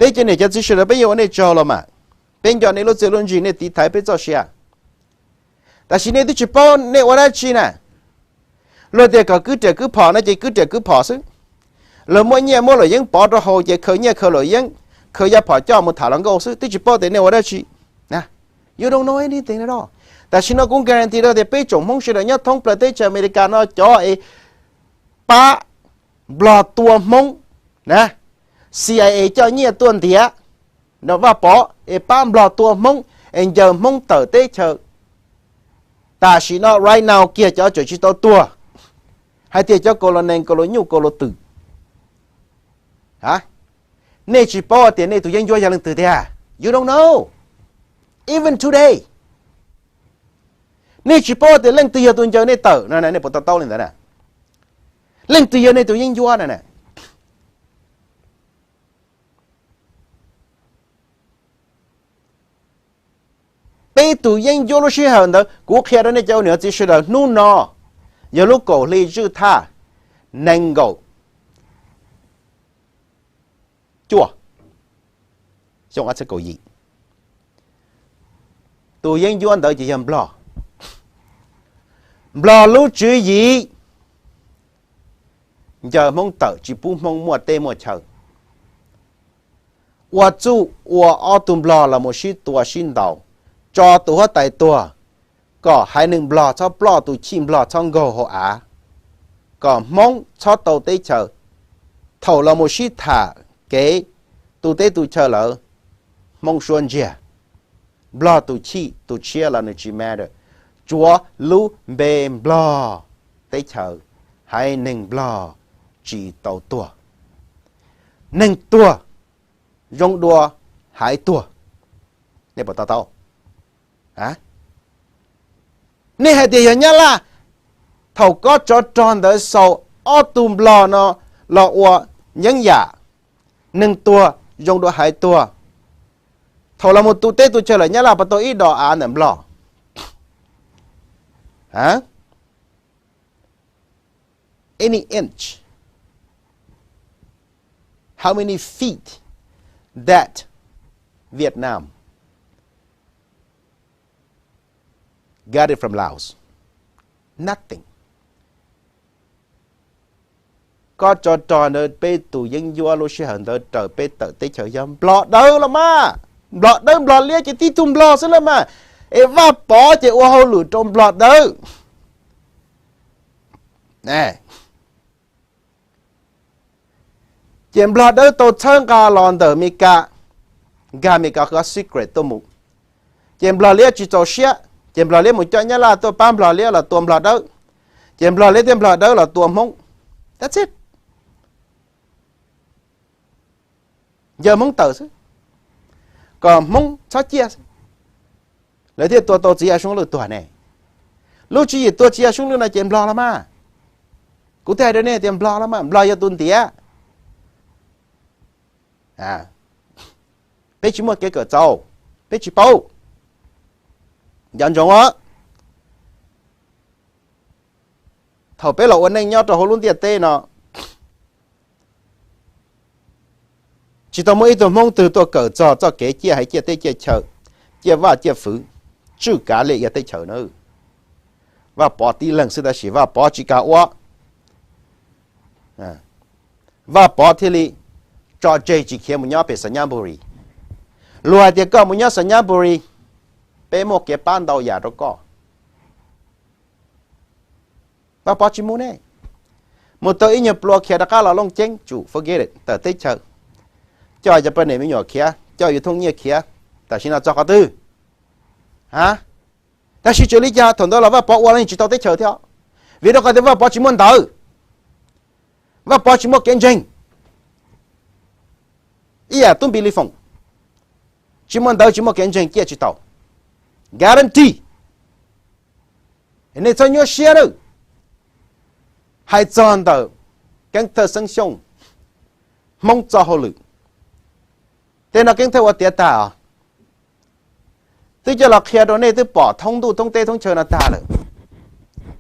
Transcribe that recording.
bây giờ này cho chỉ là bây giờ này cho了嘛bây giờ này lúc giờ luôn gì này tí thái bây giờ xiaแต่สิ่งนี้ที่จะป้อนเนี่ยว่าได้ชีน่ะเราเด็กก็cứพอนะจะcứพอซึ่งเราไม่เนี่ยมั่วเลยยังปอตัวหัวจะเคยเนี่ยเคยเลยยังเคยจะพอเจ้ามาถามหลังก็ซึ่งที่จะป้อนแต่เนี่ยว่าได้ชีนะ you don't know anything at all แต่สิ่งนั้นก็การันตีเราเด็กไปจงมุ่งสิ่งนี้ท้องประเทศอเมริกาเนาะจ่อไอ้ป้าบลอตัวมุ่งนะ CIA จ่อเนี่ยตัวเดียเนาะว่าปอไอ้ป้าบลอตัวมุ่งเอ็งจะมุ่งเต๋อเตะเชอแต่สิ่งนั้น right now เกี่ยจะจะชิโตตัวให้เกี่ยจะโกลเนงโกลยูโกลตือฮะเนี่ยชิปอเตียเนี่ยตัวยังยั่วยังตื่นเดีย you don't know even today เนี่ยชิปอเตียเล่นตัวตัวเจอเนี่ยเต๋อนั่นน่ะเนี่ยปวดเต้าเลยนะเล่นตัวเนี่ยตัวยังยั่วนั่นน่ะ被杜英有了时候呢，我看到那叫呢，就是了努呢，有了够力就他能够做，像我这个意，杜英有到就样不路主意，giờ mong tờ chỉ bu mong mua tê mua chờ, 我做我奥顿不了么是多新道。choตัวtạiตัวก็ให้หนึ่งบลอชอบบลอตัวชิมบลอช่องโกหัวก็มองชอบตัวเตะเชอเท่าเราโมชิถาเก๋ตัวเตะตัวเชอเลยมองชวนเจียบลอตัวชีตัวเชียเราในจีแม่เด้อจัวลูเบมบลอเตะเชอให้หนึ่งบลอจีตัวหนึ่งตัวยงดัวหายตัวเนี่ยบอกต่อà nè hệ điều nhá là thầu có cho tròn tới sau ở tùm lò nó lò ua những giả nâng tua dùng đồ hai tua thầu là một tu tết tu chơi lại nhá là bắt tôi ít đỏ à nệm lò hả any inch how many feet that Vietnam got it from Laos. Nothing. Có cho trò nơi bê tù dân vua lô xe hẳn trời bê tự tế chờ dâm. Blọ đâu là mà. Blọ đâu blọ lia chỉ tí tùm blọ xí là mà. Ê va bỏ chỉ ô hô lửa trong blọ đâu. Nè. Chỉ blọ đâu tổ chân cả lòn tờ mì cả. Gà mì cả có secret tô mục. Chỉ blọ lia chỉ cho xe. Chém bò lấy một chỗ nhá là tôi bám bò lấy là tuồng bò đâu, chém bò lấy thêm bò đâu là tuồng mông, that's it. Giờ mông tờ chứ, còn mông sao chia, lấy thêm tôi chỉ xuống lượt tuổi này, lúc chỉ tôi chia xuống lượt này chém bò là mà, cụ thể đây này chém bò là mà, bò cho tuần tía, à, bây chỉ một cái cỡ trâu, bây chỉ bao dần dần á thầu bé lộ anh anh nhau cho hồ luôn tiền tê nó chỉ tao mỗi tao mong từ tôi cởi cho kế chia hay chia tê chia chờ chia vào chia phứ chứ cả lệ tê chờ nữa và bỏ tí lần xưa ta chỉ và bỏ chỉ cả quá và bỏ thì li cho chơi chỉ kia một nhau bị sanh nhang buri lùa thì có một nhau sanh nhang buri bé một cái ban đầu giả đó có và bỏ chỉ muốn này một tới nhập lúa kia đã cá là long chén chủ forget it tờ tết chờ cho cho bên này mới nhỏ kia choอยู่thông nhẹ kiaแต่xin là cho cả tư hả ta chỉ cho lý do thằng đó là bỏ qua lên chỉ tao tết chờ theo vì đó có thể bỏ chỉ muốn tờ và bỏ chỉ muốn kinh doanh ý à tôi bị lý phong chỉ muốn tờ chỉ muốn kinh doanh kia chỉ tao guarantee nên cho nhau share được hai chọn tờ cái thơ sinh sống mong cho họ lực thế là cái thơ ở tiệt ta à tôi cho là khi đó này tôi bỏ thông tu thông tê thông chờ là ta rồi